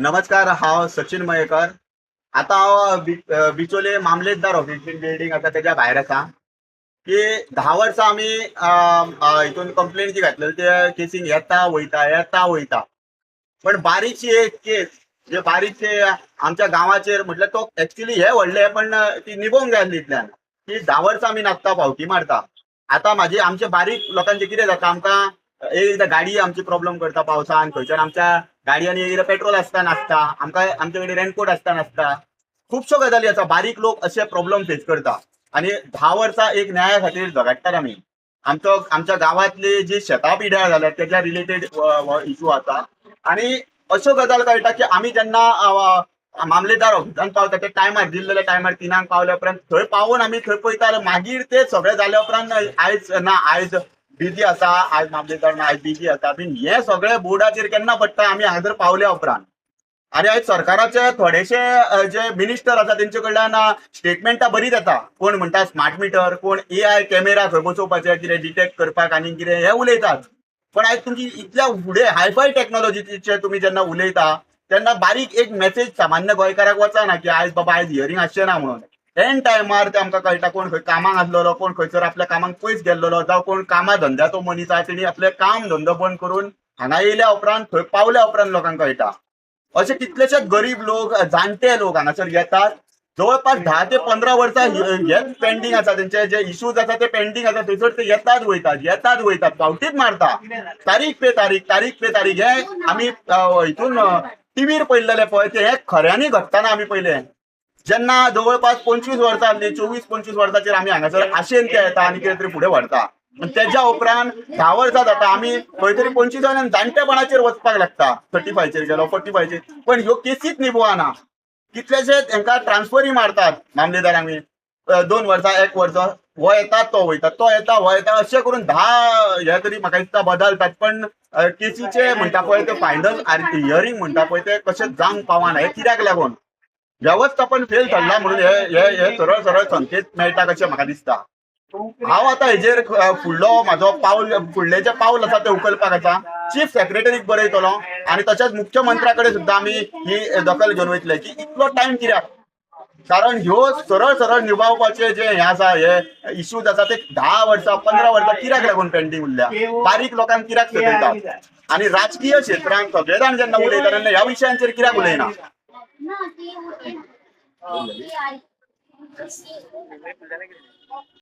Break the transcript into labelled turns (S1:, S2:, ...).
S1: नमस्कार, हांव सचिन मयेकर. आता हांव बिचोले मामलेदार ऑफिस बिल्डिंग आसा त्याच्या भायर आसा की 10 वर्सां आमी हितून कंप्लेन जी घातलेली ते केसीन येता वयता. पण बारीकशी एक केस जे बारीकशे आमच्या गांवाचेर म्हटल्यार तो एक्चुअली हे व्हडले पण ती निभोवंक जाय आसलीतल्यान की 10 वर्सां आमी नाचता फावटी मारता. आता आमचे बारीक लोकांचे कितें जाता आमकां एकदां गाडी आमची प्रॉब्लेम करता पावसान खंयच्यान आमच्या गाडयांनी एकदां पेट्रोल आसता नासता आमकां आमचे कडेन रेनकोट आसता नासता. खुबश्यो गजाली आसा बारीक लोक असे प्रॉब्लेम फेस करता आणि 10 वर्सां एक न्याया खातीर झगडटात आमी. आमच्या गांवांतली जी शेतां पिड्यार जाल्यात त्याच्या रिलेटेड इशू आसा आणि अश्यो गजाल कळटा की आमी जेन्ना मामलेदार ऑफिसान पावता ते टायमार दिल्लेल्या टायमार 3 पावल्या उपरांत थंय पावून आमी थंय पळयता मागीर ते सगळें जाल्या उपरांत आयज बिजी आसा आयज मामलेदार ना आयज बिजी आसा बीन हे सगळें बोर्डाचेर केन्ना पडटा आमी हांगासर पावल्या उपरांत. आणि आयज सरकाराचे थोडेशे जे मिनिस्टर आसा तेंचे कडल्यान स्टेटमेंटां बरीच येता. कोण म्हणटा स्मार्ट मिटर, कोण AI कॅमेरा थंय बसोवपाचे कितें डिटेक्ट करपाक आनी कितें हे उलयतात. पण आयज तुमची इतल्या फुडें हायफाय टेक्नॉलॉजीचे तुमी जेन्ना उलयता तेन्ना बारीक एक मेसेज सामान्य गोंयकाराक वचना की आयज बाबा आयज हियरींग आसचें ना म्हणून. एन टायमार ते आमकां कळटा कोण खंय कामाक आसलेलो, कोण खंयसर आपल्या कामाक पयस गेल्लो, जावं कोण कामा धंद्याचो मनीस आसा तेणी आपलें काम धंदो बंद करून हांगा येयल्या उपरांत थंय पावल्या उपरांत लोकांक कळटा. असे कितलेशेच गरीब लोक जाणटे लोक हांगासर येतात. जवळपास 10 ते 15 वर्सां हेच पेंडिंग आसा तेंचे जे इश्यूज आसा ते पेंडिंग आसा थंयसर ते येतात वयतात फावटीच मारता. तारीख हे आमी हितून टीव्हीर पळयल्लेले पळय ते हे खऱ्यांनी घडटना आमी पळयलें. जेन्ना जवळपास 25 वर्सां जाल्ली 24-25 वर्सांचेर आमी हांगासर आशेन ते येता आनी कितें तरी फुडें व्हरता. त्याच्या उपरांत 10 वर्सां जाता आमी खंय तरी 25 जाणटेपणाचेर वचपाक लागता. 35चेर गेलो 45चेर पण ह्यो केसीच निभोवना. कितलेशे तांकां ट्रान्सफरी मारतात मामलेदारांनी 2 वर्सां 1 वर्स हो येता तो वयता तो येता हो येता अशें करून 10 हे तरी म्हाका दिसता बदलतात. पण केसीचे म्हणटा पळय ते फायनल हियरींग म्हणटा पळय ते कशें जावंक पावना. हे कित्याक लागून व्यवस्थापन फेल ठरला म्हणून हे सरळ सरळ संकेत मेळटा कशें म्हाका दिसता. हांव आतां हेजेर फुडलो म्हाजो फुडलें जे पावल आसा ते उखलपाक आसा चीफ सेक्रेटरीक बरयतलो आणि तशेंच मुख्यमंत्र्या कडेन सुद्दां आमी ही दखल घेवन वयतले की इतलो टायम कित्याक. कारण ह्यो सरळ सरळ निभावपाचे जे हे आसा हे इश्यूज आसा ते 10 वर्सां 15 वर्सां कित्याक लागून पेंडिंग उरल्या. बारीक लोकांक कित्याक सतयतात आणि राजकीय क्षेत्रांत सगळे जाण जेन्ना उलयता तेन्ना ह्या विशयांचेर कित्याक उलयना.